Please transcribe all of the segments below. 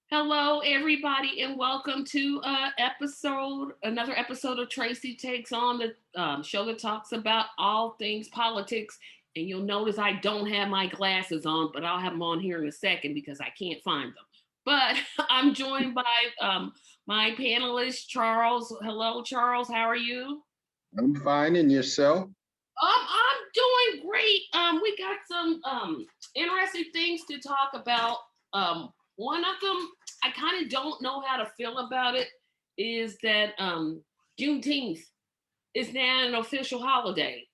Hello, everybody, and welcome to another episode of Tracy Takes On, the show that talks about all things politics. And you'll notice I don't have my glasses on, but I'll have them on here in a second because I can't find them. But I'm joined by my panelist, Charles. Hello, Charles. How are you? I'm fine, and yourself? I'm doing great. We got some interesting things to talk about. One of them, I kind of don't know how to feel about it, is that Juneteenth is now an official holiday.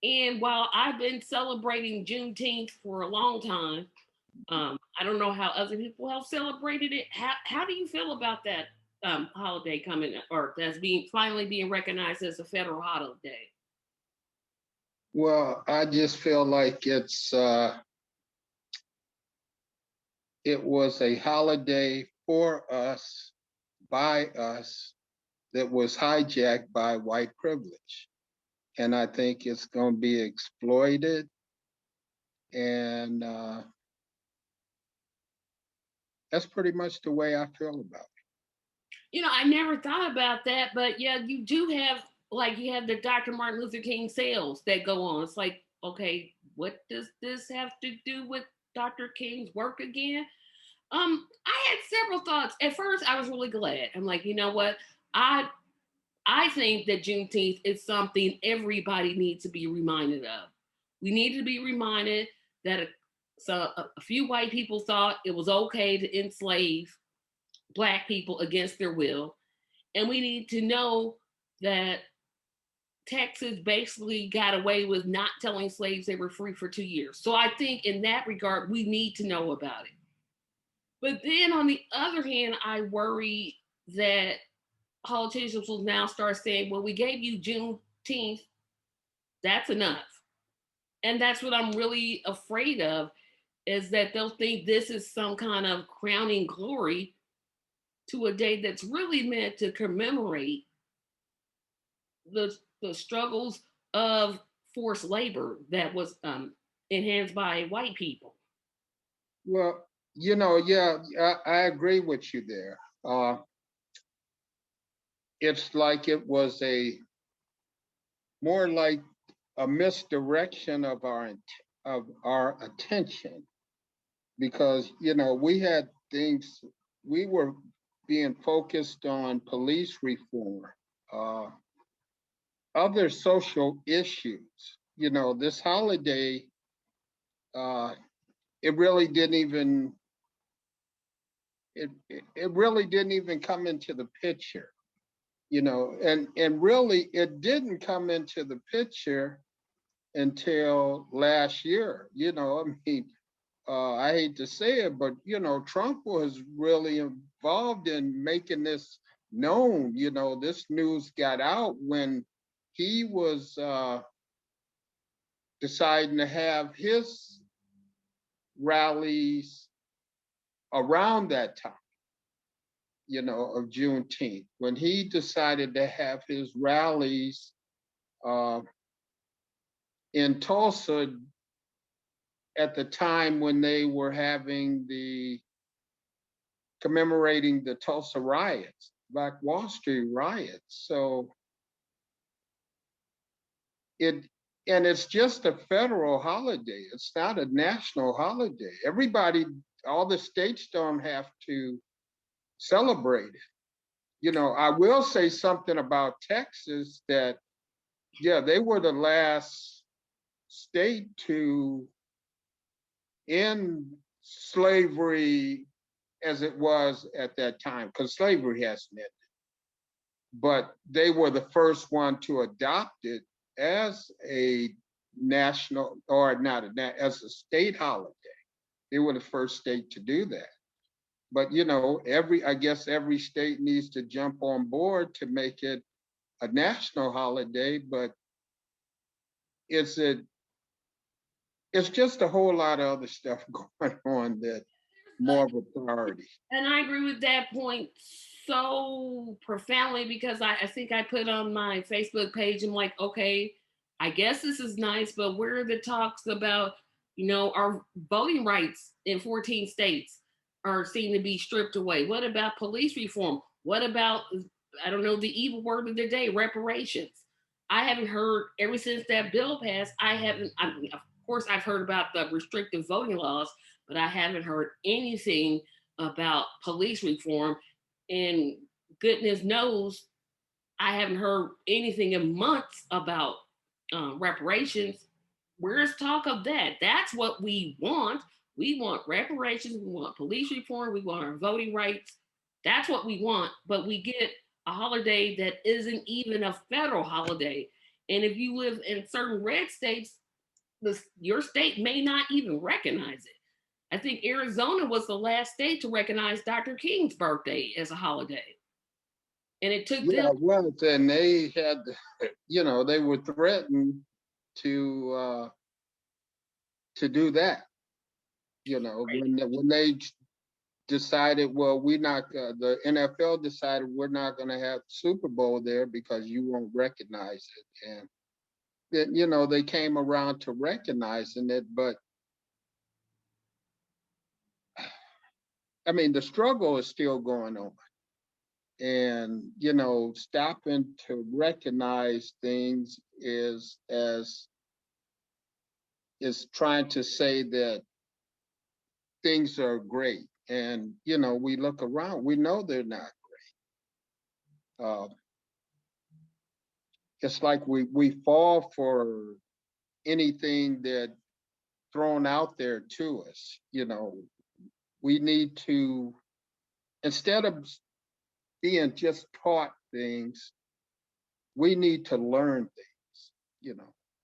And while I've been celebrating Juneteenth for a long time, I don't know how other people have celebrated it. How do you feel about that holiday coming, or that's being finally being recognized as a federal holiday? Well, I just feel like it was a holiday for us, by us, that was hijacked by white privilege. And I think it's going to be exploited. And that's pretty much the way I feel about it. I never thought about that, but yeah, you do have like you have the Dr. Martin Luther King sales that go on. It's like, okay, what does this have to do with Dr. King's work again? I had several thoughts. At first, I was really glad. I'm like, you know what? I I think that Juneteenth is something everybody needs to be reminded of. We need to be reminded that a few white people thought it was okay to enslave black people against their will. And we need to know that Texas basically got away with not telling slaves they were free for 2 years. So I think in that regard, we need to know about it. But then on the other hand, I worry that politicians will now start saying, well, we gave you Juneteenth, that's enough. And that's what I'm really afraid of, is that they'll think this is some kind of crowning glory to a day that's really meant to commemorate the struggles of forced labor that was enhanced by white people. Well, yeah, I agree with you there. It's like it was a more like a misdirection of our attention because we had things we were being focused on police reform, uh, other social issues. This holiday, uh, it really didn't even it really didn't even come into the picture. And really it didn't come into the picture until last year. I mean, I hate to say it, but Trump was really involved in making this known. This news got out when he was deciding to have his rallies around that time, of Juneteenth, when he decided to have his rallies uh, in Tulsa at the time when they were having the commemorating the Tulsa riots, Black Wall Street riots. So it and it's just a federal holiday. It's not a national holiday. Everybody, all the states don't have to celebrate it. I will say something about Texas that yeah, they were the last state to end slavery as it was at that time, because slavery hasn't ended. But they were the first one to adopt it as a national, or not as a state holiday. They were the first state to do that. But I guess every state needs to jump on board to make it a national holiday. But it's a it's just a whole lot of other stuff going on that more of a priority. And I agree with that point so profoundly because I think I put on my Facebook page, I'm like, okay, I guess this is nice, but where are the talks about, our voting rights in 14 states? are seen to be stripped away? What about police reform? What about, I don't know, the evil word of the day, reparations? I haven't heard ever since that bill passed. I haven't. I mean, of course, I've heard about the restrictive voting laws, but I haven't heard anything about police reform. And goodness knows, I haven't heard anything in months about reparations. Where's talk of that? That's what we want. We want reparations. We want police reform. We want our voting rights. That's what we want. But we get a holiday that isn't even a federal holiday. And if you live in certain red states, your state may not even recognize it. I think Arizona was the last state to recognize Dr. King's birthday as a holiday. And it took them. Yeah, it was, and they had, they were threatened to uh, to do that. When they decided, well, we're not. The NFL decided we're not going to have Super Bowl there because you won't recognize it, and then they came around to recognizing it. But I mean, the struggle is still going on, and stopping to recognize things is trying to say that things are great. And we look around, we know they're not. uh, it's like we fall for anything that thrown out there to us. We need to, instead of being just taught things, we need to learn things.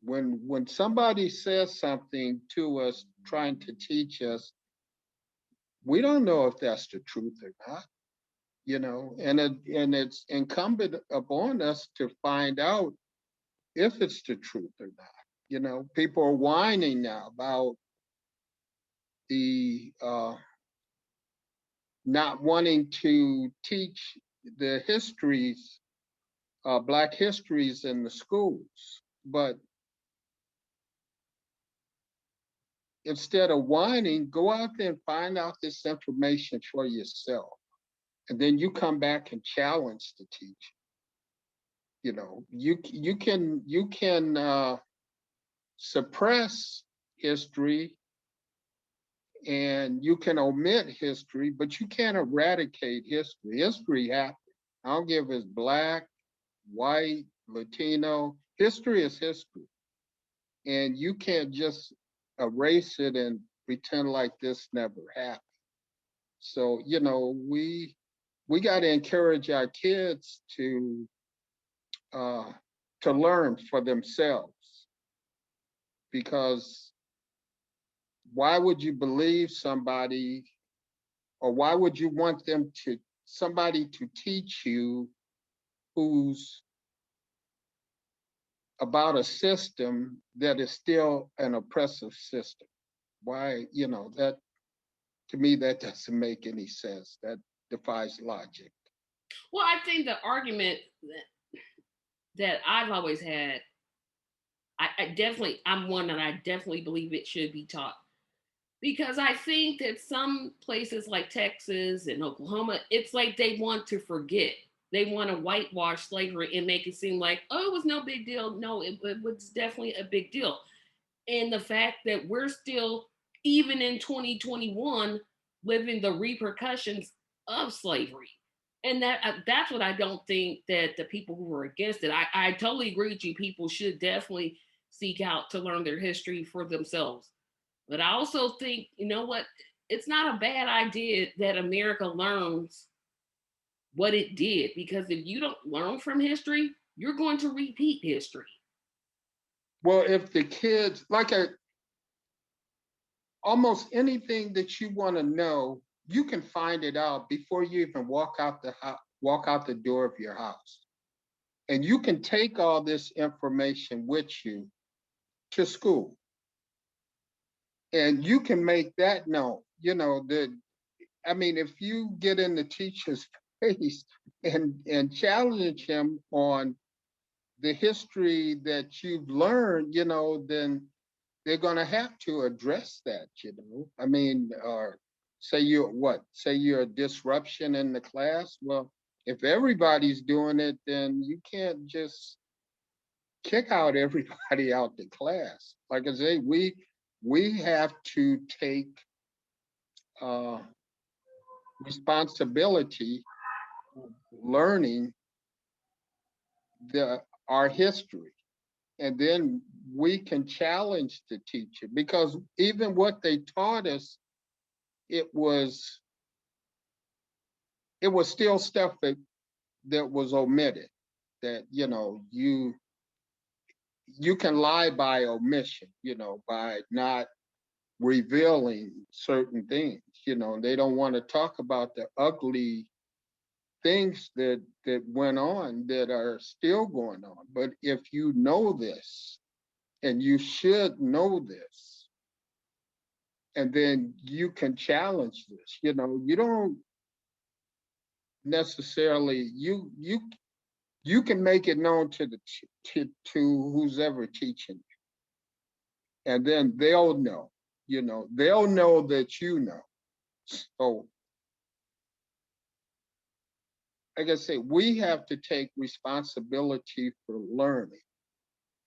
When somebody says something to us trying to teach us, we don't know if that's the truth or not. And it's incumbent upon us to find out if it's the truth or not. People are whining now about the not wanting to teach the histories, Black histories in the schools. But instead of whining, go out there and find out this information for yourself. And then you come back and challenge the teacher. You can suppress history, and you can omit history, but you can't eradicate history. History happened. I don't give if it's black, white, Latino. History is history. And you can't just erase it and pretend like this never happened. So, we got to encourage our kids uh, to learn for themselves, because why would you believe somebody, or why would you want somebody to teach you who's about a system that is still an oppressive system? Why, that, to me, that doesn't make any sense. That defies logic. Well, I think the argument that I've always had, I'm one that I definitely believe it should be taught, because I think that some places like Texas and Oklahoma, it's like they want to forget. They want to whitewash slavery and make it seem like, oh, it was no big deal. No, it was definitely a big deal. And the fact that we're still, even in 2021, living the repercussions of slavery. And that's what I don't think that the people who are against it, I totally agree with you. People should definitely seek out to learn their history for themselves. But I also think, you know what? It's not a bad idea that America learns what it did, because if you don't learn from history, you're going to repeat history. Well, if the kids, almost anything that you want to know, you can find it out before you even walk out the door of your house. And you can take all this information with you to school, and you can make that known. I mean, if you get in the teacher's face and challenge him on the history that you've learned, then they're going to have to address that. I mean, or say you're what? Say you're a disruption in the class. Well, if everybody's doing it, then you can't just kick out everybody out the class. Like I say, we have to take uh, responsibility of learning the our history, and then we can challenge the teacher because even what they taught us, it was it was still stuff that was omitted. That you can lie by omission, by not revealing certain things. They don't want to talk about the ugly things that went on that are still going on. But if you know this, and you should know this, and then you can challenge this. You don't necessarily you can make it known to to who's ever teaching you, and then they'll know. They'll know that you know. So, like I say, we have to take responsibility for learning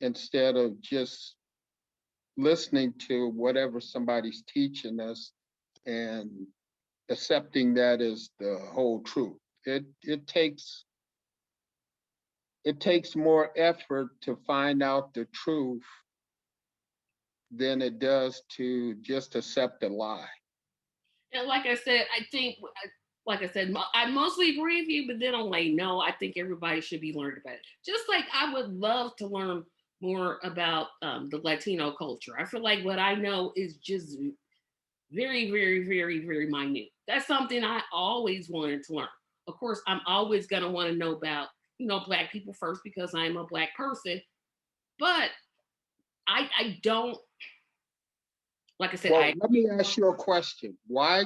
instead of just listening to whatever somebody's teaching us and accepting that as the whole truth. It takes more effort to find out the truth than it does to just accept a lie. And like I said, I think, like I said, I mostly agree with you, but then I'm like, no, I think everybody should be learning about it. Just like I would love to learn more about the Latino culture. I feel like what I know is just very, very, very, very minute. That's something I always wanted to learn. Of course, I'm always going to want to know about, Black people first because I'm a Black person. But I don't, like I said, Well, let me ask you a question. Why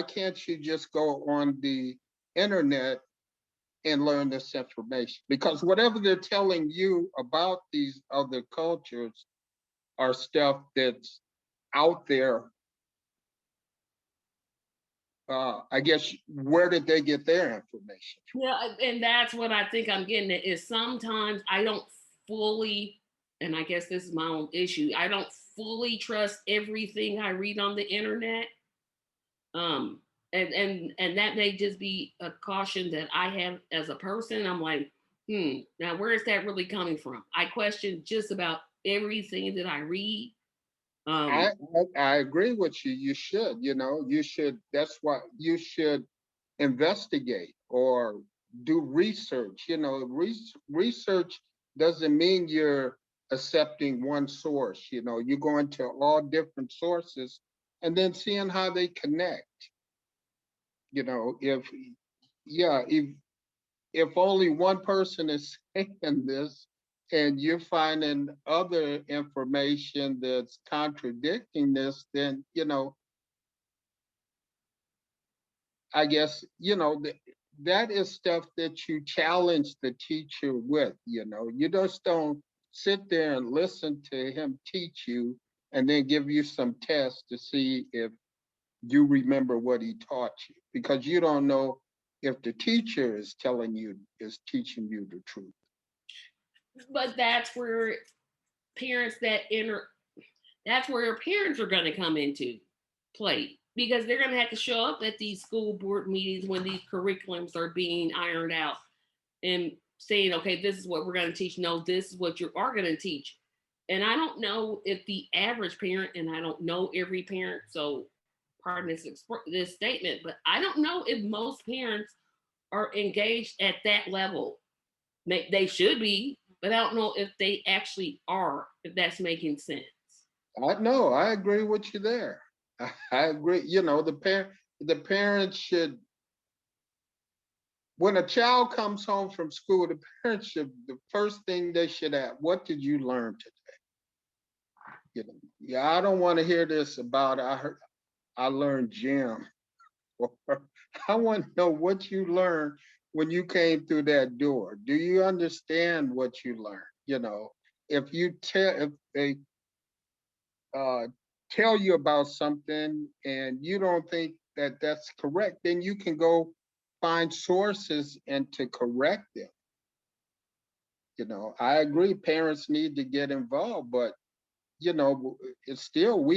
can't you just go on the internet and learn this information? Because whatever they're telling you about these other cultures are stuff that's out there. I guess where did they get their information yeah, and that's what I think I'm getting at is sometimes I don't fully, and I guess this is my own issue, I don't fully trust everything I read on the internet. Um, and that may just be a caution that I have as a person. I'm like, now where is that really coming from? I question just about everything that I read. from? Um, I agree with you. You should, you should. That's why you should investigate or do research. Research doesn't mean you're accepting one source. You're going to all different sources and then seeing how they connect. If yeah, if only one person is saying this and you're finding other information that's contradicting this, then I guess that is stuff that you challenge the teacher with. You just don't sit there and listen to him teach you and then give you some tests to see if you remember what he taught you, because you don't know if the teacher is teaching you the truth. but parents that enter that's where parents are going to come into play because they're going to have to show up at these school board meetings when these curriculums are being ironed out and saying, okay, this is what we're going to teach. No, this is what you are going to teach. And I don't know if the average parent, and I don't know every parent, so pardon this statement, but I don't know if most parents are engaged at that level. They should be, but I don't know if they actually are, if that's making sense. I know, I agree with you there. I agree. The parents should, when a child comes home from school, the parents should, the first thing they should ask, what did you learn today? Yeah, I don't want to hear this about I learned gym. Or I want to know what you learned when you came through that door. Do you understand what you learned? If they uh, tell you about something and you don't think that's correct, then you can go find sources and to correct them. I agree parents need to get involved, but it's still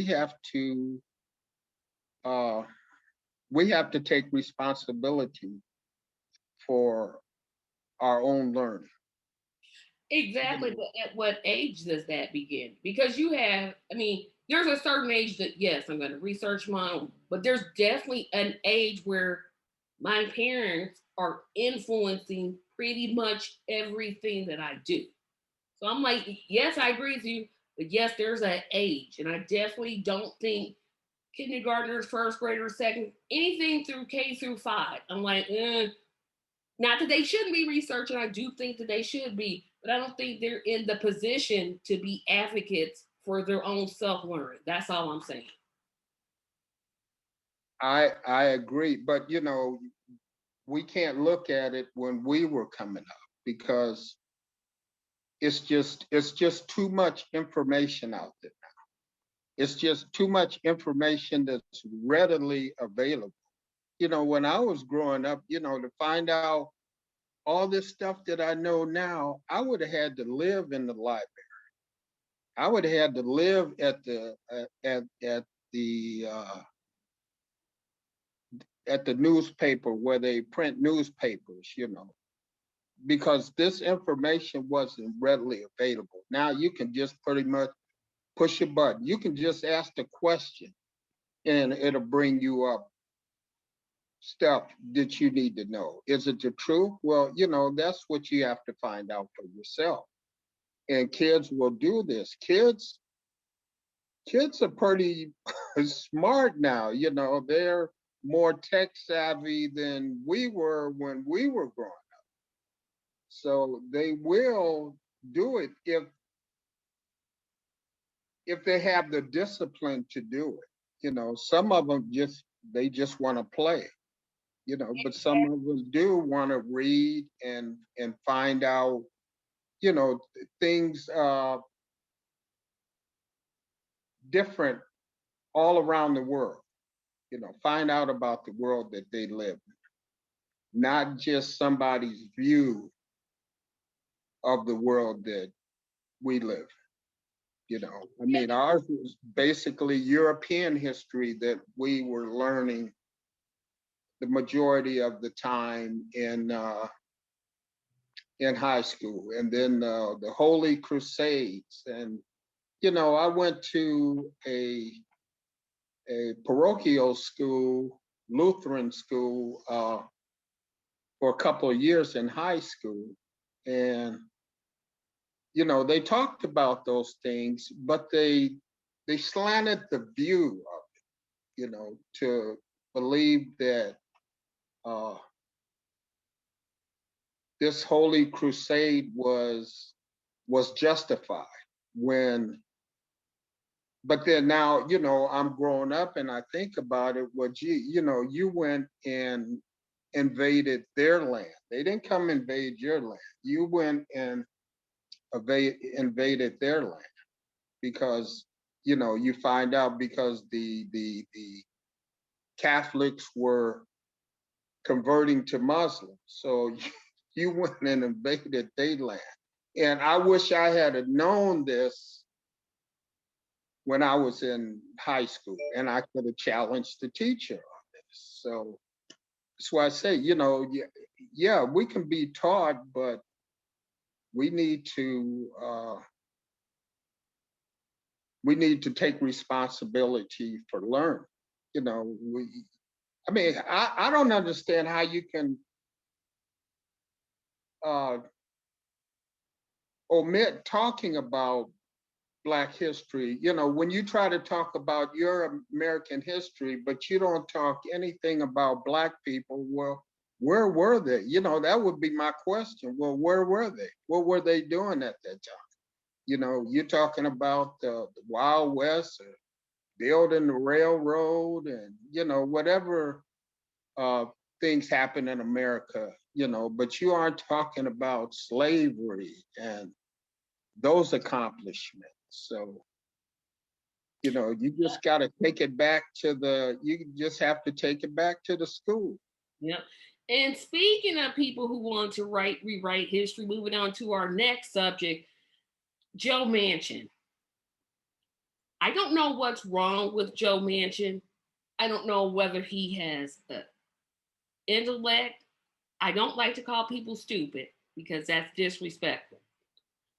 uh we have to take responsibility for our own learning. You Exactly, know, but at what age does that begin? Because you have, I mean, there's a certain age that, yes, I'm going to research my own, but there's definitely an age where my parents are influencing pretty much everything that I do. So I'm like, yes, I agree with you, but yes, there's an age. And I definitely don't think kindergartners, first graders, second, anything through K through 5. I'm like, not that they shouldn't be researching. I do think that they should be, but I don't think they're in the position to be advocates for their own self learning. That's all I'm saying. I agree, but we can't look at it when we were coming up because it's just too much information out there. It's just too much information that's readily available. When I was growing up, to find out all this stuff that I know now, I would have had to live in the library. I would have had to live the at the newspaper where they print newspapers, because this information wasn't readily available. Now you can just pretty much push a button. You can just ask the question and it'll bring you up stuff that you need to know. Is it the truth? Well, that's what you have to find out for yourself. And kids will do this. Kids are pretty smart now. They're more tech savvy than we were when we were growing. So they will do it if they have the discipline to do it. Some of them just want to play. But some of us do want to read and find out, things different all around the world. Find out about the world that they live in, not just somebody's view of the world that we live. I mean, ours was basically European history that we were learning the majority of the time in high school, and then the Holy Crusades. And I went to a parochial school, Lutheran school, for a couple of years in high school, and they talked about those things, but they slanted the view of it, to believe that uh, this holy crusade was justified when. But then now, I'm growing up and I think about it. Well, gee, you went and invaded their land. They didn't come invade your land. You went and invaded their land because you find out because the Catholics were converting to Muslims. So you went and invaded their land. And I wish I had known this when I was in high school and I could have challenged the teacher on this. So that's why I say, yeah, we can be taught, but we need to uh, we need to take responsibility for learning. I mean, I don't understand how you can uh, omit talking about Black history. When you try to talk about your American history, but you don't talk anything about Black people, well, where were they? That would be my question. Well, where were they? What were they doing at that time? You're talking about the Wild West or building the railroad and, whatever uh, things happen in America, but you aren't talking about slavery and those accomplishments. So You just got to take it back to you just have to take it back to the school. Yep. And speaking of people who want to rewrite history, moving on to our next subject, Joe Manchin. I don't know what's wrong with Joe Manchin. I don't know whether he has intellect. I don't like to call people stupid because that's disrespectful.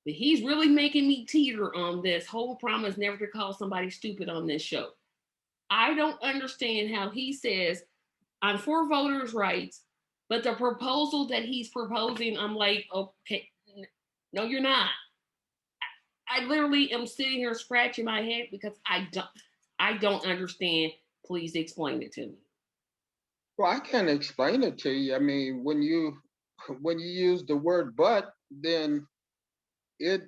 But he's really making me teeter on this whole promise never to call somebody stupid on this show. I don't understand how he says, I'm for voters' rights, but the proposal that he's proposing, I'm like, okay, no, you're not. I literally am sitting here scratching my head because I don't understand. Please explain it to me. Well, I can explain it to you. I mean, when you use the word "but," then it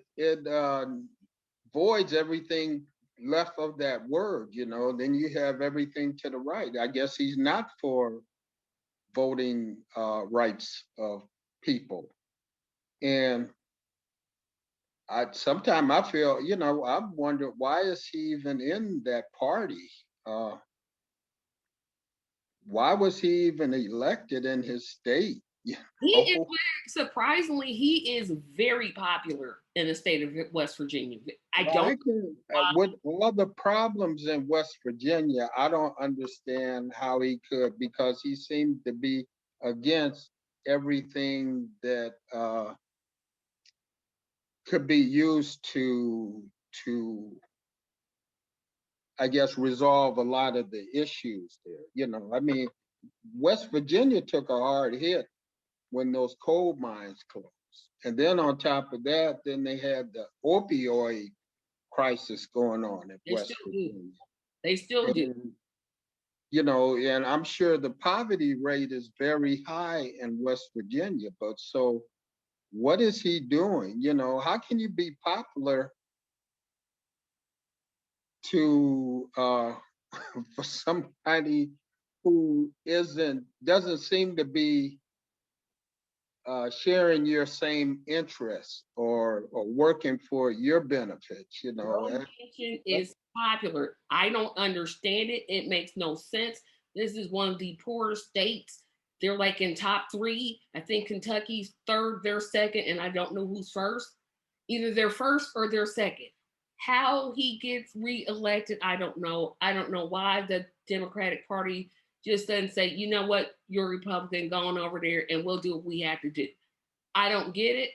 voids everything left of that word. Then you have everything to the right. I guess he's not for voting rights of people, and I sometimes I feel, I wonder why is he even in that party? Uh, why was he even elected in his state? He is know? surprisingly, he is very popular in the state of West Virginia. I Well, don't. with all the problems in West Virginia, I don't understand how he could, because he seemed to be against everything that could be used to I guess resolve a lot of the issues there. I mean, West Virginia took a hard hit when those coal mines closed. And then on top of that, then they had the opioid crisis going on in They West still do. Virginia. They still do. And, and I'm sure the poverty rate is very high in West Virginia. But so what is he doing? How can you be popular to for somebody who doesn't seem to be sharing your same interests or working for your benefits? Joe Manchin is popular. I don't understand it. It makes no sense. This is one of the poorer states. They're like in top three. I think Kentucky's third, they're second, and I don't know who's first. Either they're first or they're second. How he gets reelected, I don't know. I don't know why the Democratic Party just doesn't say, you know what, you're a Republican, go on over there and we'll do what we have to do. I don't get it.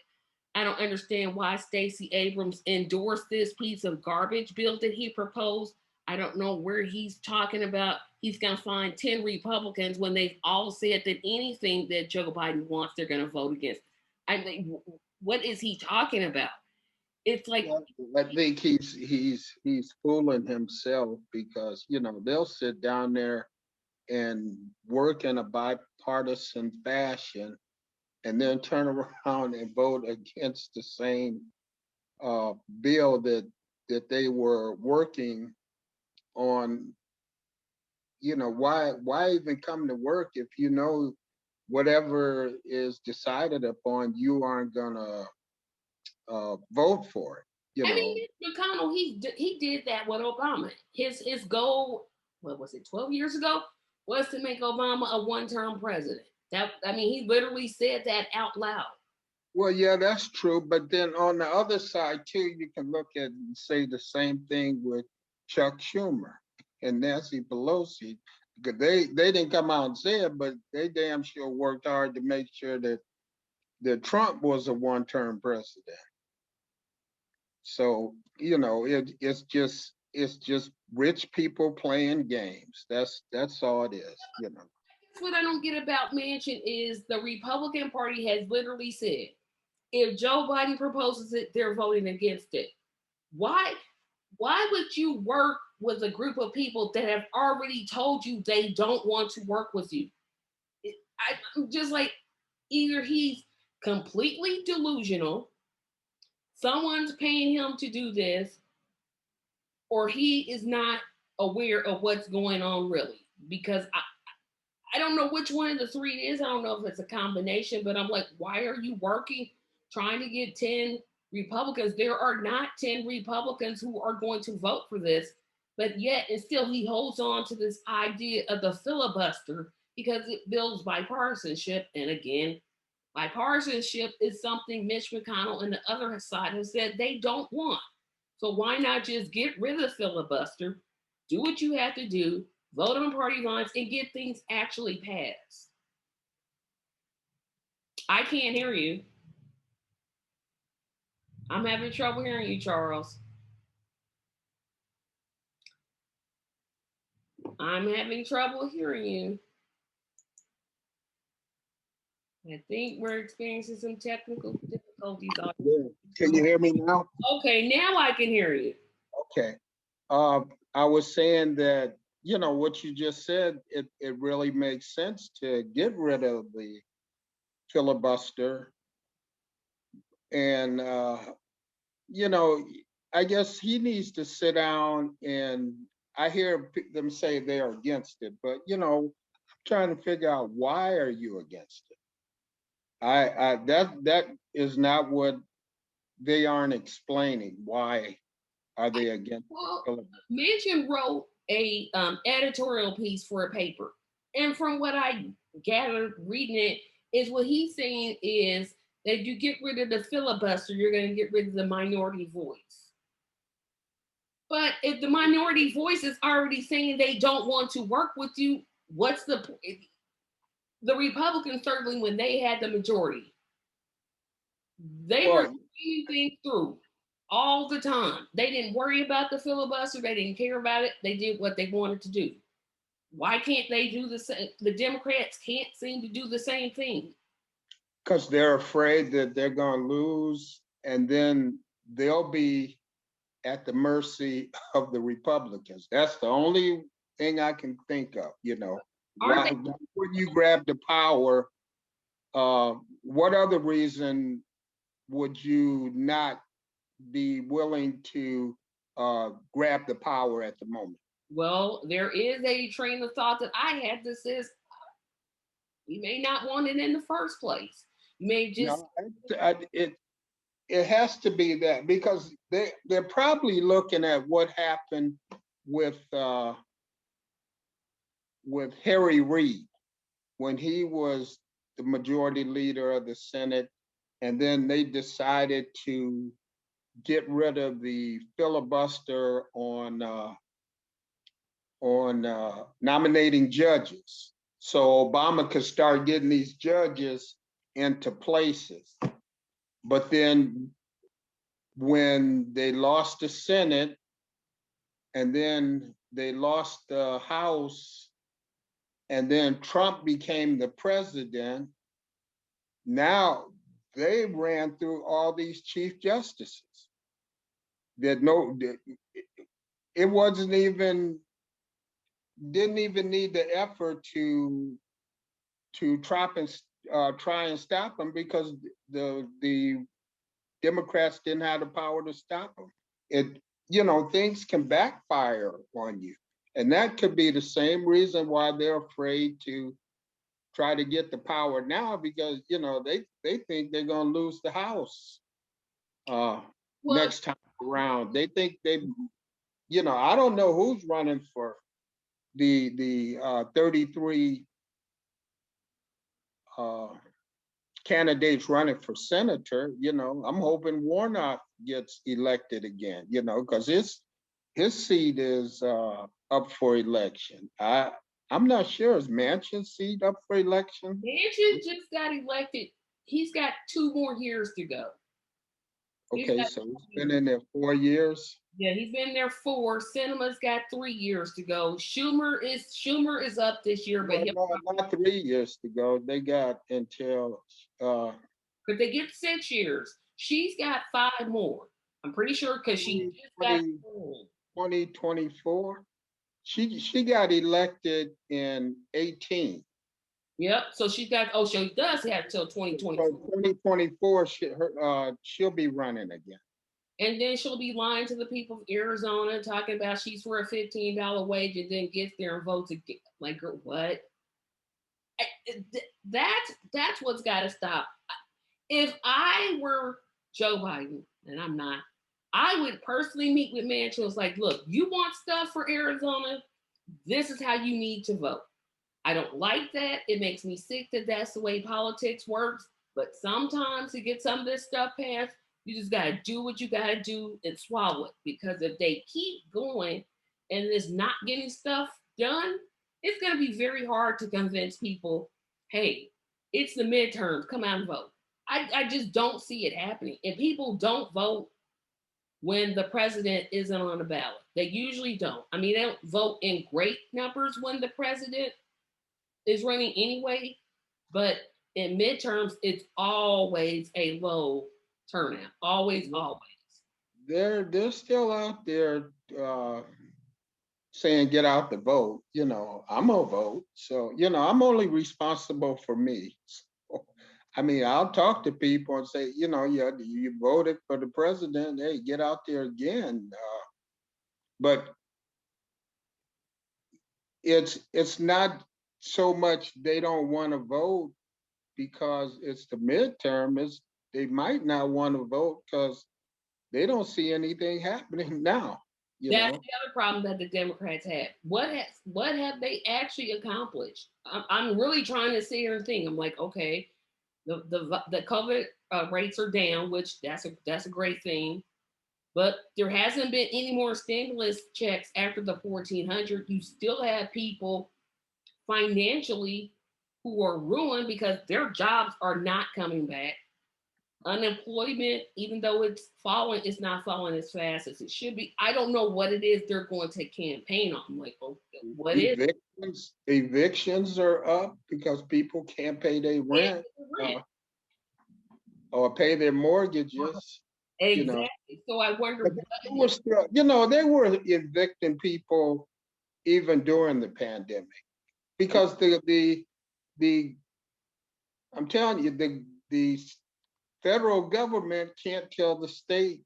I don't understand why Stacey Abrams endorsed this piece of garbage bill that he proposed. I don't know where he's talking about. He's going to find 10 Republicans when they've all said that anything that Joe Biden wants, they're going to vote against. I mean, what is he talking about? It's like, Well, I think he's fooling himself, because they'll sit down there and work in a bipartisan fashion, and then turn around and vote against the same bill that they were working on. Why even come to work if whatever is decided upon, you aren't gonna vote for it? You I know. mean, McConnell, he did that with Obama. His goal, what was it, 12 years ago, was to make Obama a one-term president. That I mean, he literally said that out loud. Well, yeah, that's true. But then on the other side too, you can look at and say the same thing with Chuck Schumer and Nancy Pelosi, because they didn't come out and say it, but they damn sure worked hard to make sure that Trump was a one-term president. So it's just rich people playing games. That's all it is. That's what I don't get about Manchin is the Republican Party has literally said if Joe Biden proposes it, they're voting against it. Why? Why would you work with a group of people that have already told you they don't want to work with you? I'm just like, either he's completely delusional, someone's paying him to do this, or he is not aware of what's going on really. Because I don't know which one of the three it is. I don't know if it's a combination, but I'm like, why are you working trying to get 10 Republicans? There are not 10 Republicans who are going to vote for this. But yet, and still, he holds on to this idea of the filibuster because it builds bipartisanship. And again, bipartisanship is something Mitch McConnell and the other side have said they don't want. So why not just get rid of the filibuster, do what you have to do, vote on party lines, and get things actually passed? I can't hear you. I'm having trouble hearing you, Charles. I'm having trouble hearing you. I think we're experiencing some technical difficulties. Yeah. Can you hear me now? Okay, now I can hear you. Okay. I was saying that, what you just said, it really makes sense to get rid of the filibuster. And, you know, I guess he needs to sit down, and I hear them say they're against it, but, I'm trying to figure out, why are you against it? That is not what they aren't explaining. Why are they against Well, filibuster? Manchin wrote a editorial piece for a paper, and from what I gathered reading it, is what he's saying is that you get rid of the filibuster, you're going to get rid of the minority voice. But if the minority voice is already saying they don't want to work with you, what's the Republicans? Certainly, when they had the majority, they were Well, seeing things through all the time. They didn't worry about the filibuster. They didn't care about it. They did what they wanted to do. Why can't they do the same? The Democrats can't seem to do the same thing. because they're afraid that they're going to lose, and then they'll be at the mercy of the Republicans. That's the only thing I can think of. Aren't they? Why would you grab the power? What other reason would you not be willing to grab the power at the moment? Well, there is a train of thought that I had that says you may not want it in the first place. You may just. No, it has to be that, because they're probably looking at what happened with uh, with Harry Reid when he was the majority leader of the Senate, and then they decided to get rid of the filibuster on nominating judges, so Obama could start getting these judges into places. But then when they lost the Senate and then they lost the House, and then Trump became the president, now they ran through all these chief justices that it wasn't even didn't even need the effort to try and stop them, because the Democrats didn't have the power to stop them. Things can backfire on you, and that could be the same reason why they're afraid to try to get the power now, because they think they're going to lose the House uh, Well, next time around. They think I don't know who's running for the 33 uh, candidates running for senator. I'm hoping Warnock gets elected again. Because his seat is up for election. I'm not sure, is Manchin's seat up for election? Manchin just got elected. He's got 2 more years to go. Okay, so he's been in there 4 years. Yeah, he's been there 4. Cinema's got 3 years to go. Schumer is up this year, but Well, no, not 3 years to go. They got until because they get 6 years. She's got 5 more. I'm pretty sure because she 20, just got old. 2024. She got elected in 18. Yep. So she's got. Oh, she does have till So 2024, 2024, she'll be running again. and then she'll be lying to the people of Arizona, talking about she's for a $15 wage, and then gets there and votes again. Like, girl, what? That's what's got to stop. If I were Joe Biden, and I'm not, I would personally meet with Manchin. Like, look, you want stuff for Arizona? This is how you need to vote. I don't like that. It makes me sick that that's the way politics works. But sometimes to get some of this stuff passed, you just got to do what you got to do and swallow it. Because if they keep going and it's not getting stuff done, it's going to be very hard to convince people, hey, it's the midterms, come out and vote. I just don't see it happening. And people don't vote when the president isn't on the ballot. They usually don't. I mean, they don't vote in great numbers when the president is running anyway, but in midterms, it's always a low turnout. Always, always. They're still out there saying get out the vote. I'm gonna vote. So, I'm only responsible for me. So, I mean, I'll talk to people and say, yeah, you voted for the president. Hey, get out there again. But it's not so much they don't want to vote because it's the midterm. Is they might not want to vote because they don't see anything happening now. You That's know, the other problem that the Democrats have. What have they actually accomplished? I'm really trying to sit here and think. I'm like, okay, the COVID rates are down, which that's a great thing. But there hasn't been any more stimulus checks after the 1400. You still have people financially who are ruined because their jobs are not coming back. Unemployment, even though it's not falling as fast as it should be. I don't know what it is they're going to campaign on. Like, oh, what is evictions are up because people can't pay their rent rent? uh, or pay their mortgages. You know, Exactly. So I wonder but what they it were is. still, they were evicting people even during the pandemic because the I'm telling you the federal government can't tell the state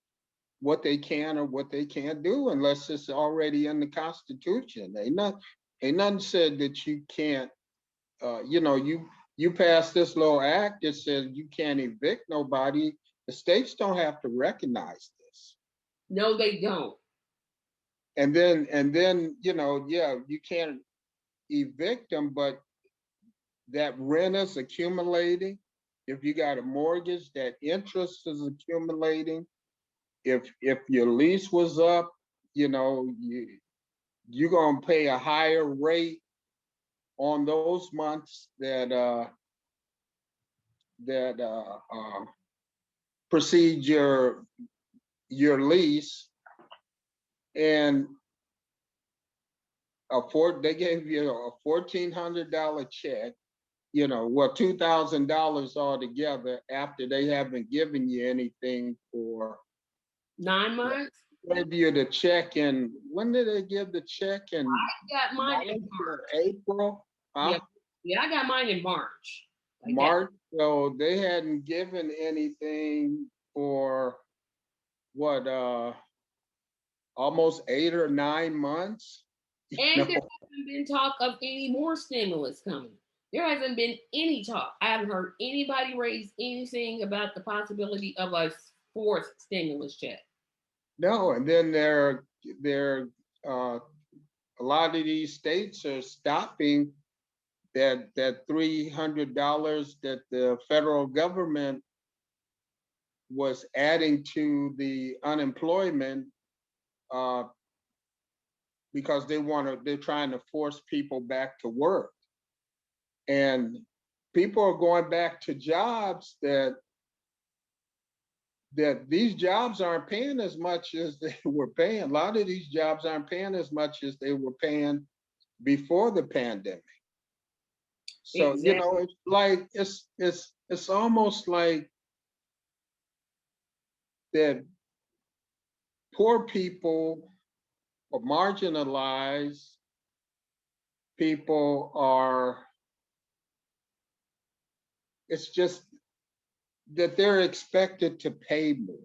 what they can or what they can't do unless it's already in the Constitution. Ain't nothing said that you can't. You pass this little act that says you can't evict nobody. The states don't have to recognize this. No, they don't. And then yeah, you can't evict them, but that rent is accumulating. If you got a mortgage, that interest is accumulating. If your lease was up, you're gonna pay a higher rate on those months that precede your lease, and they gave you a $1,400 check. Well, $2,000 altogether after they haven't given you anything for 9 months. gave you the check in when did they give the check in Got mine in March or March. April? Yeah, Huh? yeah, I got mine in March. Like that. March. So they hadn't given anything for what almost 8 or 9 months. You And there know, hasn't been talk of any more stimulus coming. There hasn't been any talk. I haven't heard anybody raise anything about the possibility of a fourth stimulus check. no, and then they're uh, a lot of these states are stopping that $300 that the federal government was adding to the unemployment uh, because they're trying to force people back to work, and people are going back to jobs that these jobs aren't paying as much as they were paying. A lot of these jobs aren't paying as much as they were paying before the pandemic. So Exactly. it's like it's almost like that poor people or marginalized people are. It's just that they're expected to pay more.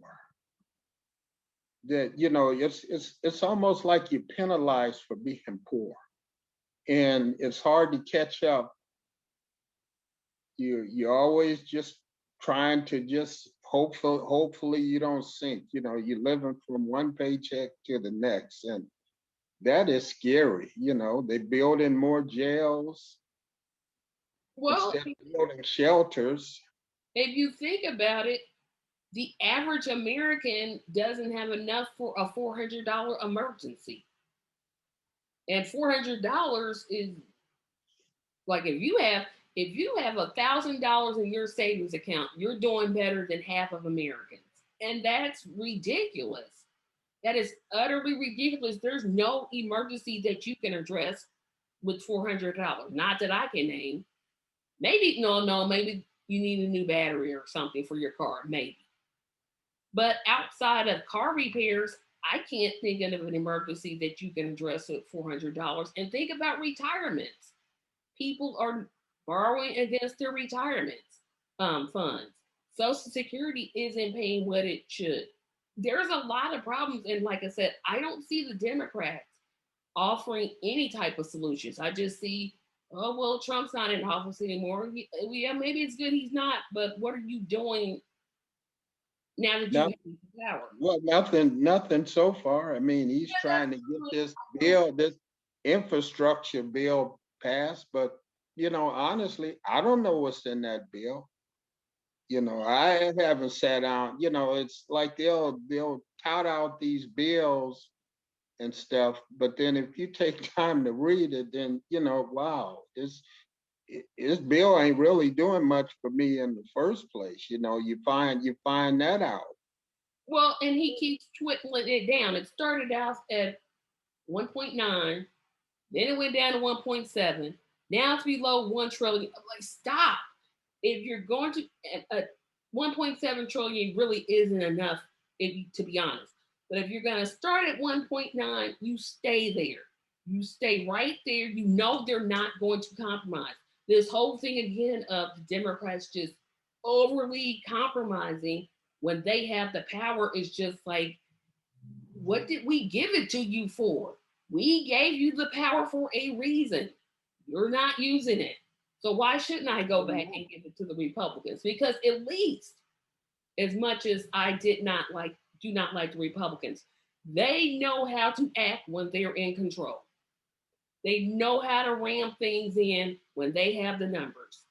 That it's almost like you're penalized for being poor, and it's hard to catch up. You're always just trying to just hopefully you don't sink. You know, you're living from one paycheck to the next, and that is scary. You know, they building more jails Well, instead of building shelters. if you think about it, the average American doesn't have enough for a $400 emergency. And $400 is like if you have $1,000 in your savings account, you're doing better than half of Americans. And that's ridiculous. That is utterly ridiculous. There's no emergency that you can address with $400. Not that I can name. Maybe no, maybe you need a new battery or something for your car, maybe. But outside of car repairs, I can't think of an emergency that you can address with $400. And think about retirements. People are borrowing against their retirement funds. Social Security isn't paying what it should. There's a lot of problems. And like I said, I don't see the Democrats offering any type of solutions. I just see, oh, well, Trump's not in office anymore. Yeah, maybe it's good he's not, but what are you doing now that you No, have the power? well, nothing so far. I mean, he's trying to get this infrastructure bill passed, but you know, honestly, I don't know what's in that bill. You know, I haven't sat down. You know, it's like they'll tout out these bills and stuff, but then if you take time to read it, then you know, wow, this bill ain't really doing much for me in the first place. You know, you find that out. Well, and he keeps twiddling it down. It started out at 1.9, then it went down to 1.7. Now it's below 1 trillion. I'm like, stop. If you're going to 1.7 trillion really isn't enough, to be honest. But if you're going to start at 1.9, you stay there. You stay right there. You know they're not going to compromise. This whole thing again of the Democrats just overly compromising when they have the power is just like, what did we give it to you for? We gave you the power for a reason. You're not using it. So why shouldn't I go back and give it to the Republicans? Because at least, as much as I do not like the Republicans, they know how to act when they're in control. They know how to ram things in when they have the numbers.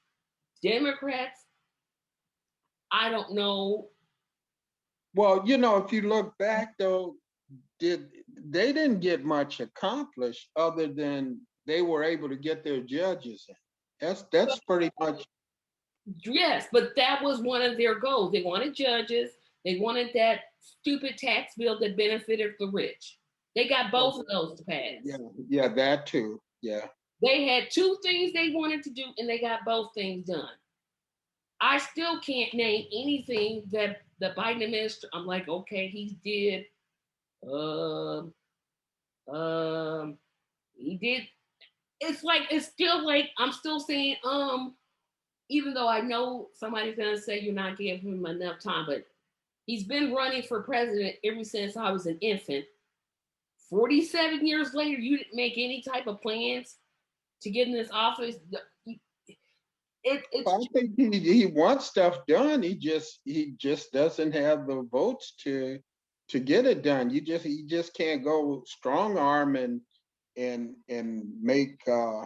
Democrats, I don't know. Well, you know, if you look back though, did they didn't get much accomplished other than they were able to get their judges in. That's pretty much. Yes, but that was one of their goals. They wanted judges. They wanted that stupid tax bill that benefited the rich. They got both of those to Yeah, pass. yeah, that too. Yeah. They had two things they wanted to do, and they got both things done. I still can't name anything that the Biden administration. I'm like, okay, he did. Um, um, he did. It's still like I'm still saying even though I know somebody's gonna say you're not giving him enough time, but he's been running for president ever since I was an infant. 47 years later, you didn't make any type of plans to get in this office. It's I think he wants stuff done. He just doesn't have the votes to get it done. He just can't go strong arm and make the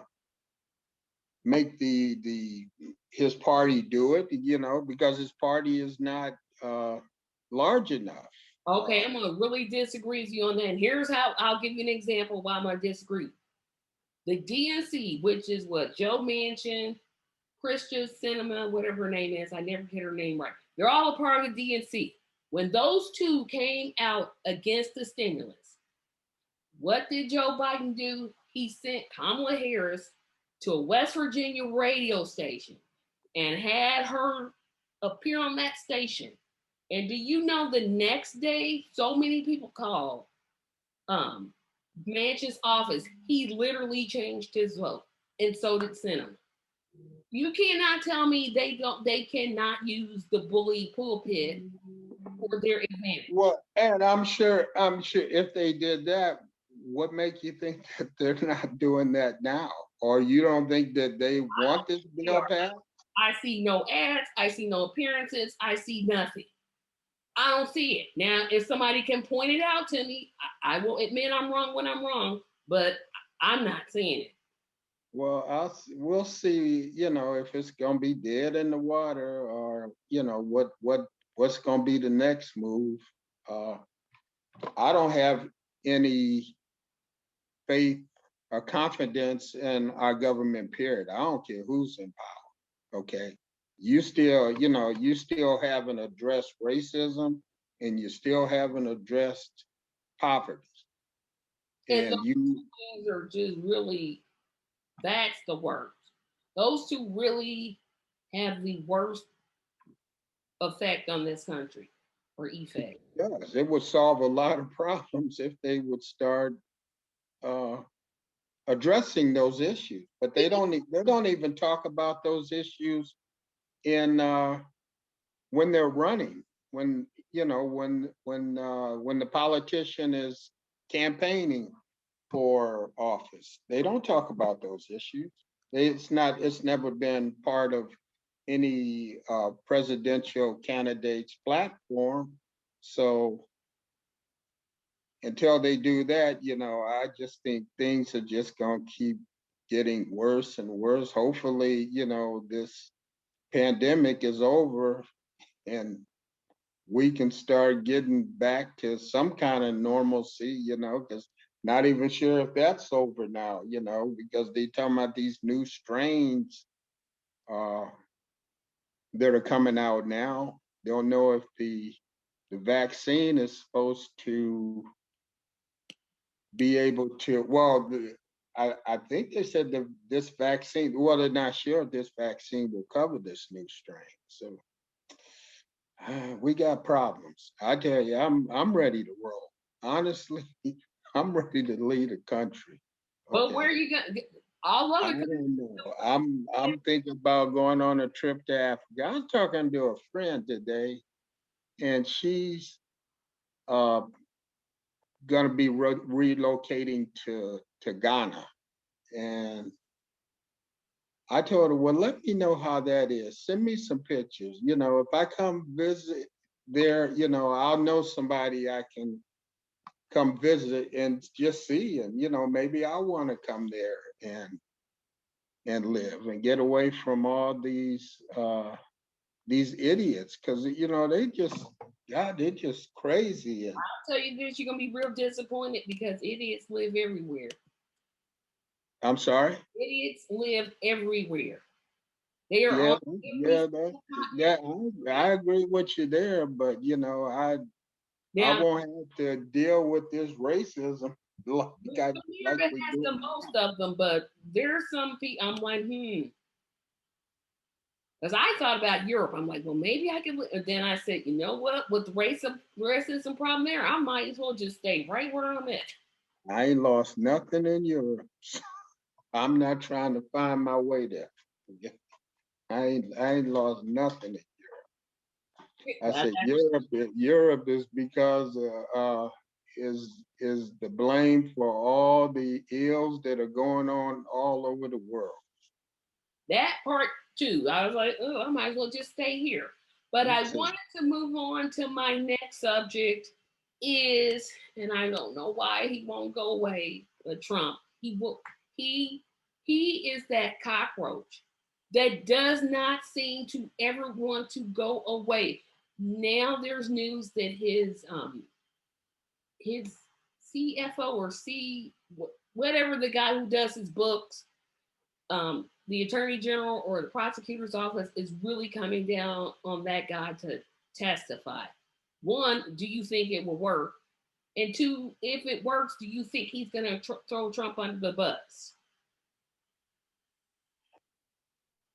his party do it, you know, because his party is not large enough. okay. I'm gonna really disagree with you on that. And here's how I'll give you an example why I'm gonna disagree. The DNC, which is what Joe Manchin, Christian Cinema, whatever her name is, I never get her name right. They're all a part of the DNC. When those two came out against the stimulus, what did Joe Biden do? He sent Kamala Harris to a West Virginia radio station and had her appear on that station. And do you know the next day, so many people called um, Manchin's office. He literally changed his vote, and so did Sinema. You cannot tell me they cannot use the bully pulpit for their advantage. Well, and I'm sure if they did that, what make you think that they're not doing that now? Or you don't think that they want this bill passed? I see no ads, I see no appearances, I see nothing. I don't see it. Now, if somebody can point it out to me, I will admit I'm wrong when I'm wrong, but I'm not seeing it. Well, we'll see, if it's gonna be dead in the water, or what's gonna be the next move. Uh, I don't have any faith or confidence in our government, period. I don't care who's in power. Okay. You still haven't addressed racism, and you still haven't addressed poverty. And And you those things are just really, that's the worst. Those two really have the worst effect on this country or effect. Yes, it would solve a lot of problems if they would start uh, addressing those issues. But they don't even talk about those issues in when they're running. When the politician is campaigning for office, they don't talk about those issues. It's never been part of any presidential candidate's platform. So until they do that, I just think things are just going to keep getting worse and worse. Hopefully, this pandemic is over and we can start getting back to some kind of normalcy, because not even sure if that's over now, because they talking about these new strains uh, that are coming out now. Don't know if the vaccine is supposed to be able to, well, I think they said that this vaccine, well, they're not sure if this vaccine will cover this new strain. So we got problems. I tell you, I'm ready to roll. Honestly, I'm ready to lead a country. But Okay. where are you going to all I other don't know. I'm thinking about going on a trip to Africa. I was talking to a friend today, and she's uh, gonna be relocating to Ghana. And I told her, well, let me know how that is. Send me some pictures. If I come visit there, I'll know somebody I can come visit and just see. And, maybe I want to come there and live and get away from all these idiots. Cause they're just crazy. And I'll tell you this, you're gonna be real disappointed because idiots live everywhere. I'm sorry. Idiots live everywhere. They are Yeah, on every yeah, that I agree with you there, but I now. won't have to deal with this racism like America we has do the most of them, but there's some people. I'm like, because I thought about Europe. I'm like, well, maybe I could. And then I said, you know what? With the racism problem there, I might as well just stay right where I'm at. now. I ain't lost nothing in Europe. I'm not trying to find my way there. Okay? I ain't lost nothing. I said Europe is because is the blame for all the ills that are going on all over the world. That part too. I was like, oh, I might as well just stay here. But Me I too. wanted to move on to my next subject is, and I don't know why he won't go away, Trump. He will he he is that cockroach that does not seem to ever want to go away. Now there's news that his CFO or whatever the guy who does his books, the attorney general or the prosecutor's office is really coming down on that guy to testify. One, do you think it will work? And two, if it works, do you think he's going to throw Trump under the bus?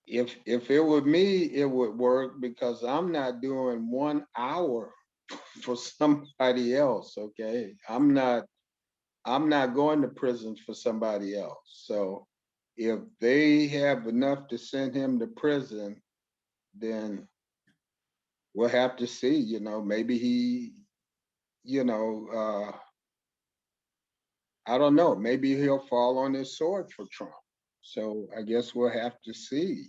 If it were me, it would work because I'm not doing 1 hour for somebody else. Okay, I'm not going to prison for somebody else. So if they have enough to send him to prison, then we'll have to see. Maybe you know, uh, I don't know. Maybe he'll fall on his sword for Trump. So I guess we'll have to see.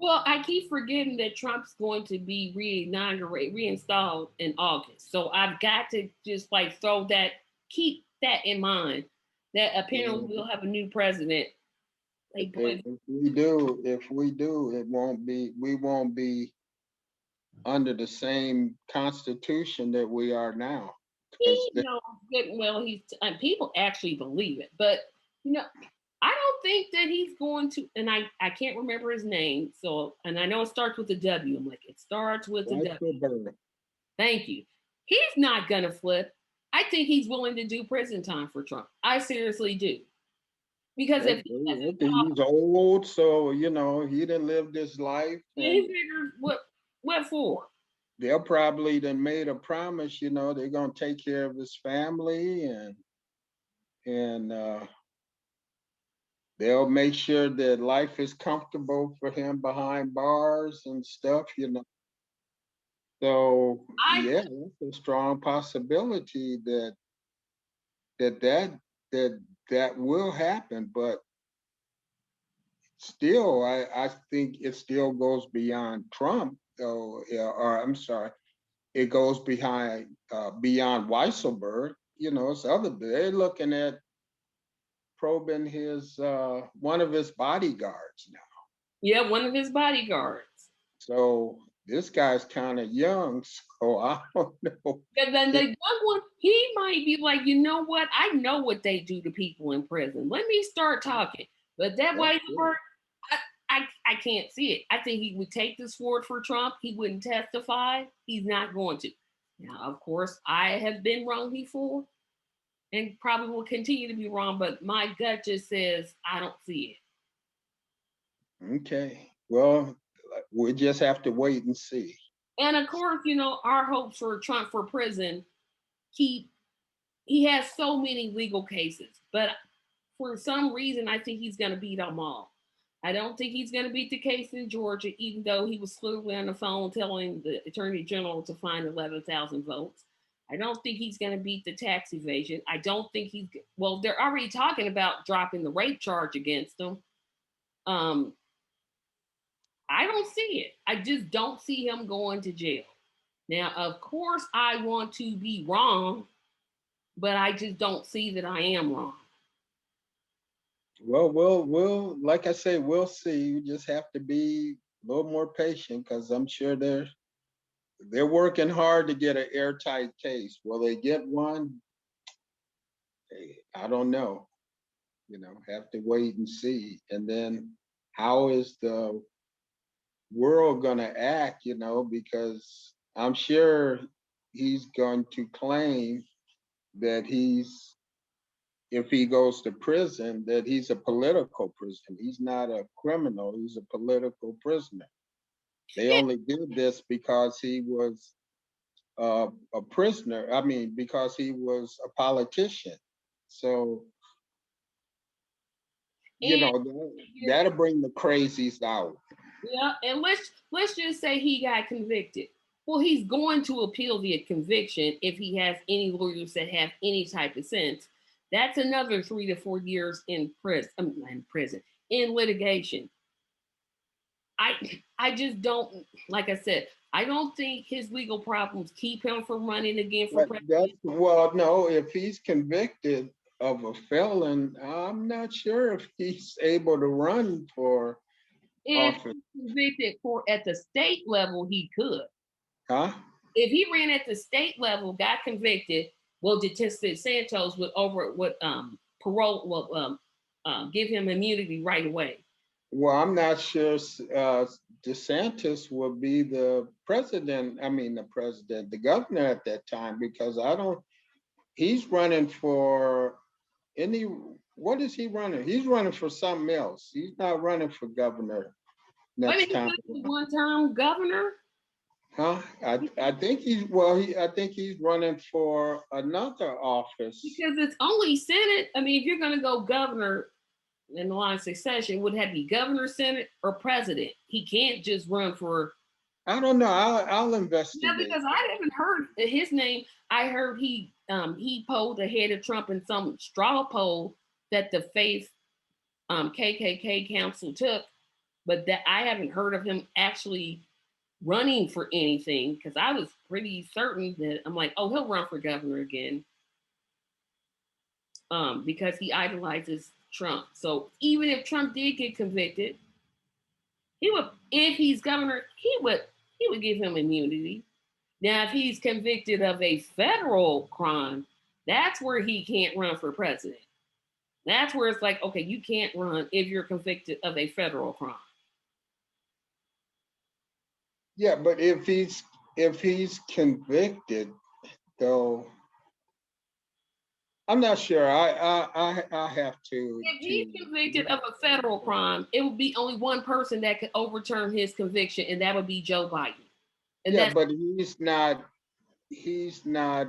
Well, I keep forgetting that Trump's going to be reinstalled in August. So I've got to just like keep that in mind. That apparently Yeah. we'll have a new president. Like, boy, If we do, we won't be under the same constitution that we are now. Because he knows good and well he's and people actually believe it, but you know, I don't think that he's going to. And I can't remember his name. So, and I know it starts with a W. I'm like, it starts with a W. Thank you. He's not gonna flip. I think he's willing to do prison time for Trump. I seriously do. Because if he doesn't Okay, he's old, so he didn't live this life, he and figures what for? they'll probably then made a promise. They're gonna take care of his family, and they'll make sure that life is comfortable for him behind bars and stuff. So I yeah, that's a strong possibility that that that that will happen, but still, I think it still goes beyond Trump, though. Yeah, or I'm sorry, it goes beyond Weisselberg. It's other. They're looking at probing his one of his bodyguards now. yeah, one of his bodyguards. So this guy's kind of young, so I don't know. And then the If young one, he might be like, you know what? I know what they do to people in prison. Let me start talking. But that that's way, true. I can't see it. I think he would take this forward for Trump. He wouldn't testify. He's not going to. Now, of course, I have been wrong before and probably will continue to be wrong, but my gut just says I don't see Okay. Well, we just have to wait and see. it. And of course, our hopes for Trump for prison keep he has so many legal cases, but for some reason, I think he's going to beat them all. I don't think he's going to beat the case in Georgia, even though he was clearly on the phone telling the attorney general to find 11,000 votes. I don't think he's going to beat the tax evasion. I don't think well, they're already talking about dropping the rape charge against him. Um, I don't see it. I just don't see him going to jail. Now, of course, I want to be wrong, but I just don't see that I am wrong. Well, we'll like I say, we'll see. You just have to be a little more patient because I'm sure they're working hard to get an airtight case. Will they get one? I don't know. Have to wait and see. And then how is the world going to act? Because I'm sure he's going to claim that if he goes to prison, that he's a political prisoner. He's not a criminal. He's a political prisoner. They Yeah, only did this because he was a prisoner. I mean, because he was a politician. So, and that'll bring the crazies out. yeah, and let's just say he got convicted. Well, he's going to appeal the conviction if he has any lawyers that have any type of sense. That's another 3 to 4 years in prison. In litigation. I just don't like I said. I don't think his legal problems keep him from running again for But president. well, no, if he's convicted of a felon, I'm not sure if he's able to run for If office. he's convicted for at the state level, he could. Huh? If he ran at the state level, got convicted, well, DeSantis Santos would parole give him immunity right away. Well, I'm not sure DeSantis will be the president. I mean, the governor at that time, because I don't. He's running for any. What is he running? He's running for something else. He's not running for governor I mean, next he's time. going to be one-term governor Huh? I think he's well. I think he's running for another office. because it's only Senate. I mean, if you're going to go governor in the line of succession, would have to be governor, Senate, or president. He can't just run for. I don't know. I'll Yeah, investigate. because I haven't heard his name. I heard he polled ahead of Trump in some straw poll that the Faith KKK Council took. but that I haven't heard of him actually running for anything because I was pretty certain that I'm like, oh, he'll run for governor again, because he idolizes Trump. So even if Trump did get convicted, he would, if he's governor, he would give him immunity. Now, if he's convicted of a federal crime, that's where he can't run for president. That's where it's like, okay, you can't run if you're convicted of a federal crime. Yeah, but if he's convicted, though, I'm not sure. I have If he's to convicted of a federal crime, it would be only one person that could overturn his conviction, and that would be Joe Biden. And yeah, that's but he's not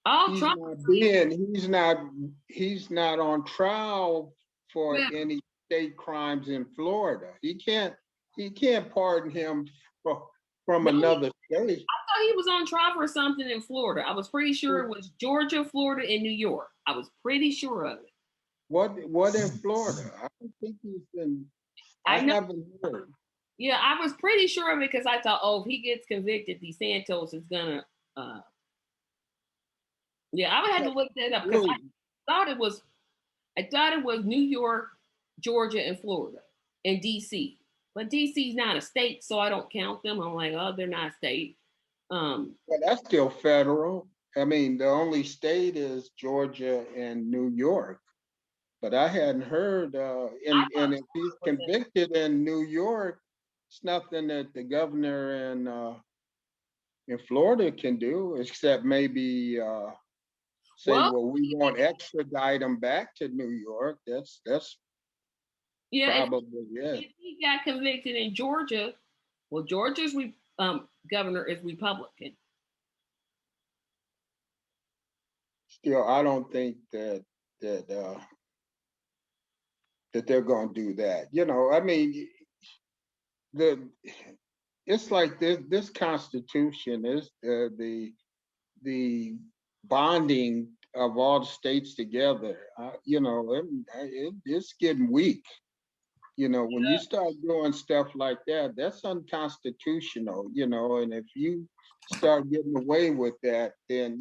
all he's Trump. not being he's not on trial for Well, any state crimes in Florida. He can't pardon him from no, another state. I thought he was on trial for something in Florida. I was pretty sure it was Georgia, Florida, and New York. I was pretty sure of it. What in Florida? I don't think he's been. I I know. haven't heard. Yeah, I was pretty sure of it because I thought, oh, if he gets convicted, DeSantis is gonna. Uh, yeah, I would have to look that up because Really, thought it was. I thought it was New York, Georgia, and Florida, and DC. But DC's not a state, so I don't count them. I'm like, oh, they're not a state. Um, well, that's still federal. I mean, the only state is Georgia and New York. But I hadn't heard, I and if he's thought it was convicted in New York, it's nothing that the governor in Florida can do, except maybe say, well, well, we want extradite him back to New York. That's yeah. probably it. If he got convicted in Georgia, well, Georgia's governor is Republican. Still, I don't think that that they're going to do that. I mean, the it's like this Constitution is the bonding of all the states together. It's getting weak. When you start doing stuff like that, that's unconstitutional. And if you start getting away with that, then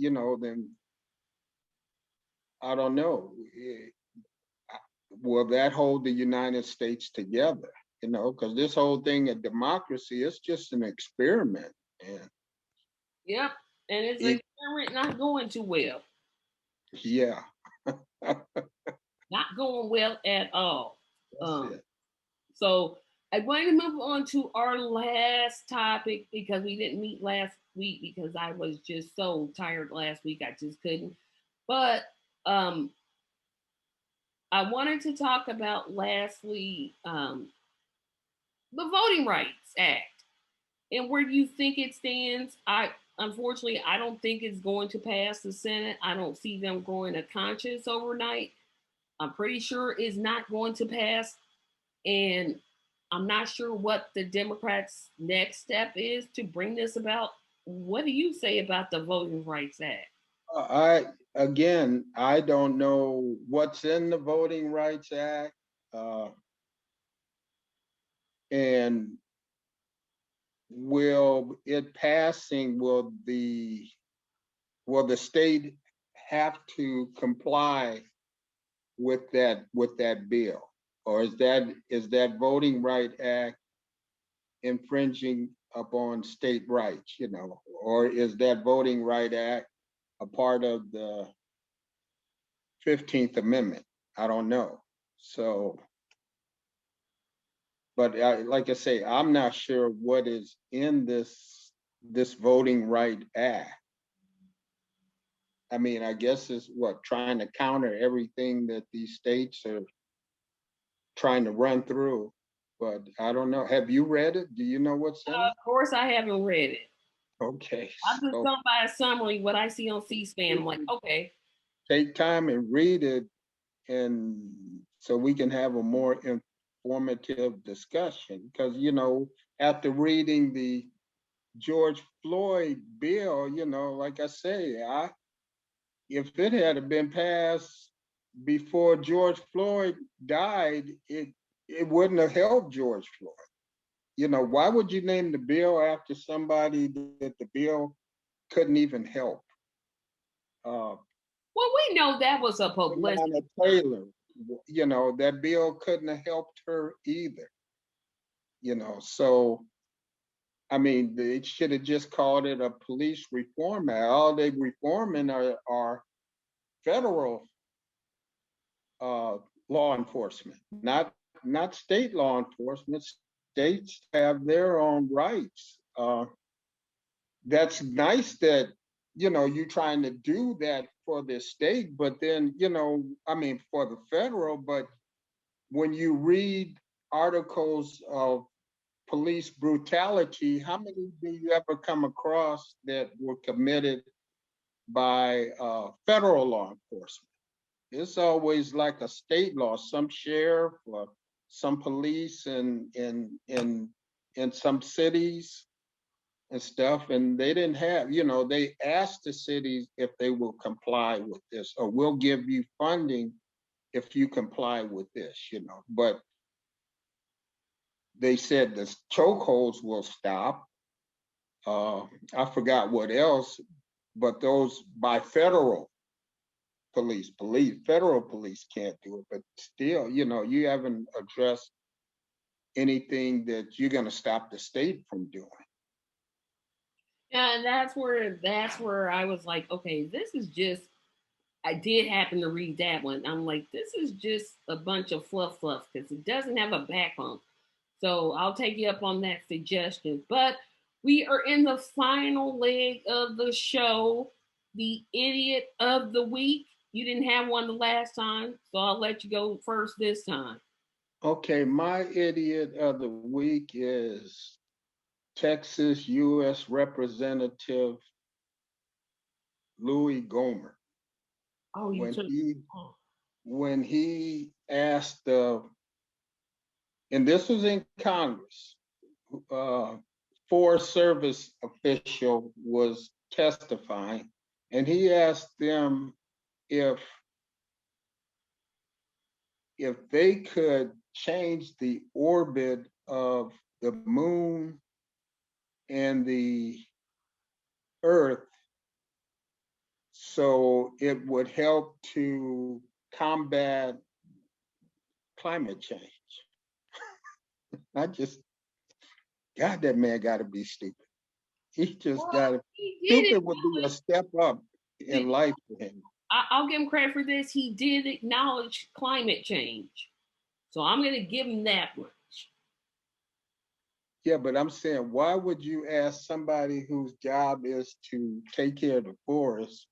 I don't know. Will that hold the United States together? Because this whole thing of democracy is just an experiment, and Yep, and it's it, like not going too well, yeah, not going well at all. that's Um, it. so I want to move on to our last topic because we didn't meet last week because I was just so tired last week I just couldn't. But um, I wanted to talk about lastly the Voting Rights Act and where you think it stands. I unfortunately I don't think it's going to pass the Senate. I don't see them growing a conscience overnight. I'm pretty sure it's not going to pass, and I'm not sure what the Democrats' next step is to bring this about. What do you say about the Voting Rights Act? I don't know what's in the Voting Rights Act, uh, and will the state have to comply with that bill, or is that Voting Right Act infringing upon state rights? Or is that Voting Right Act a part of the 15th Amendment? I don't know. So, but like I say, I'm not sure what is in this Voting Right Act. I mean, I guess it's what, trying to counter everything that these states are trying to run through. But I don't know. Have you read it? Do you know what's in it? Of course, I haven't read it. Okay, I'm just so going by a summary, what I see on C-SPAN. I'm like, okay, take time and read it, and so we can have a more informative discussion. Because after reading the George Floyd bill, like I say, if it had been passed before George Floyd died, it wouldn't have helped George Floyd. You know, why would you name the bill after somebody that the bill couldn't even help? Uh, Well, we know that was a publicity. Breonna Taylor, you know, that bill couldn't have helped her either. You know, so I mean, they should have just called it a police reform act. All they reforming are federal uh, law enforcement, not state law enforcement. States have their own rights. That's nice that you're trying to do that for the state, but then I mean for the federal. But when you read articles of police brutality, how many do you ever come across that were committed by federal law enforcement? It's always like a state law, some sheriff or some police in some cities and stuff, and they didn't have, they asked the cities if they will comply with this, or we'll give you funding if you comply with this, but they said the chokeholds will stop. Uh, I forgot what else, but those by federal police can't do it. But still, you haven't addressed anything that you're going to stop the state from doing. Yeah, and that's where I was like, okay, this is just. I did happen to read that one. I'm like, this is just a bunch of fluff because it doesn't have a backbone. So I'll take you up on that suggestion. But we are in the final leg of the show, the idiot of the week. You didn't have one the last time, so I'll let you go first this time. Okay, my idiot of the week is Texas U.S. Representative Louis Gohmert. Oh, you When took. he Oh, when he asked, and this was in Congress, uh, Forest Service official was testifying, and he asked them if if they could change the orbit of the moon and the Earth so it would help to combat climate change. I just, God, that man got to be stupid. He just got well, to, he did stupid would be a acknowledge. step up Did, in life for him. I'll give him credit for this. He did acknowledge climate change, so I'm going to give him that much. Yeah, but I'm saying, why would you ask somebody whose job is to take care of the forest,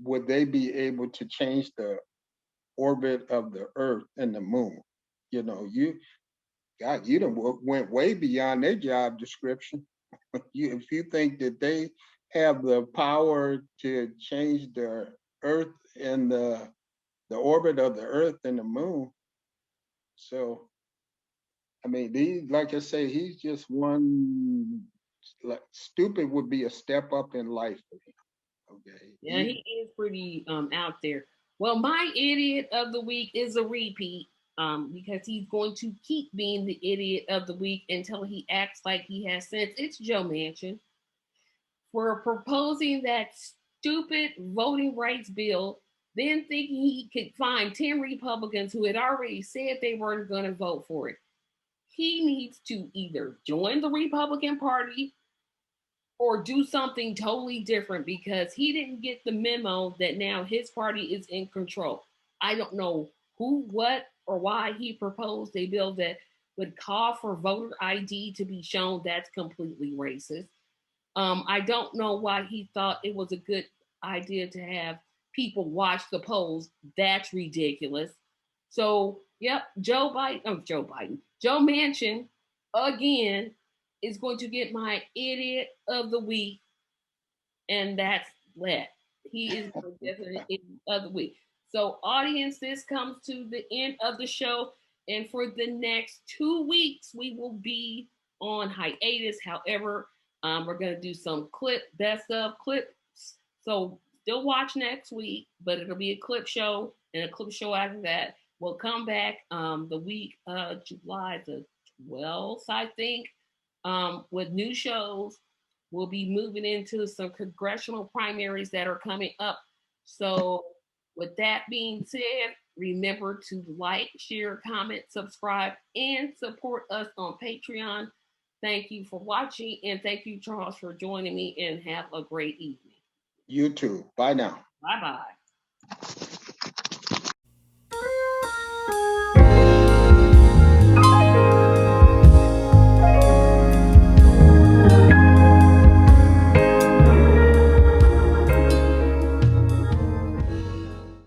would they be able to change the orbit of the Earth and the moon? God, you done went way beyond their job description. If you think that they have the power to change the Earth and the orbit of the Earth and the moon, so I mean, like I say, he's just one. Like stupid would be a step up in life for him. Okay, Yeah, he is pretty out there. Well, my idiot of the week is a repeat because he's going to keep being the idiot of the week until he acts like he has sense. It's Joe Manchin for proposing that stupid voting rights bill, then thinking he could find 10 Republicans who had already said they weren't going to vote for it. He needs to either join the Republican Party or do something totally different because he didn't get the memo that now his party is in control. I don't know who, what, or why he proposed a bill that would call for voter ID to be shown. That's completely racist. I don't know why he thought it was a good idea to have people watch the polls. That's ridiculous. So, yep, Joe Manchin again is going to get my idiot of the week, and that's that. He is definitely idiot of the week. So, audience, this comes to the end of the show, and for the next 2 weeks, we will be on hiatus. However, we're gonna do some best of clips. So still watch next week, but it'll be a clip show and a clip show after that. We'll come back the week July the 12th, I think, with new shows. We'll be moving into some congressional primaries that are coming up. So, with that being said, remember to like, share, comment, subscribe, and support us on Patreon. Thank you for watching, and thank you, Charles, for joining me, and have a great evening. You too. Bye now. Bye bye.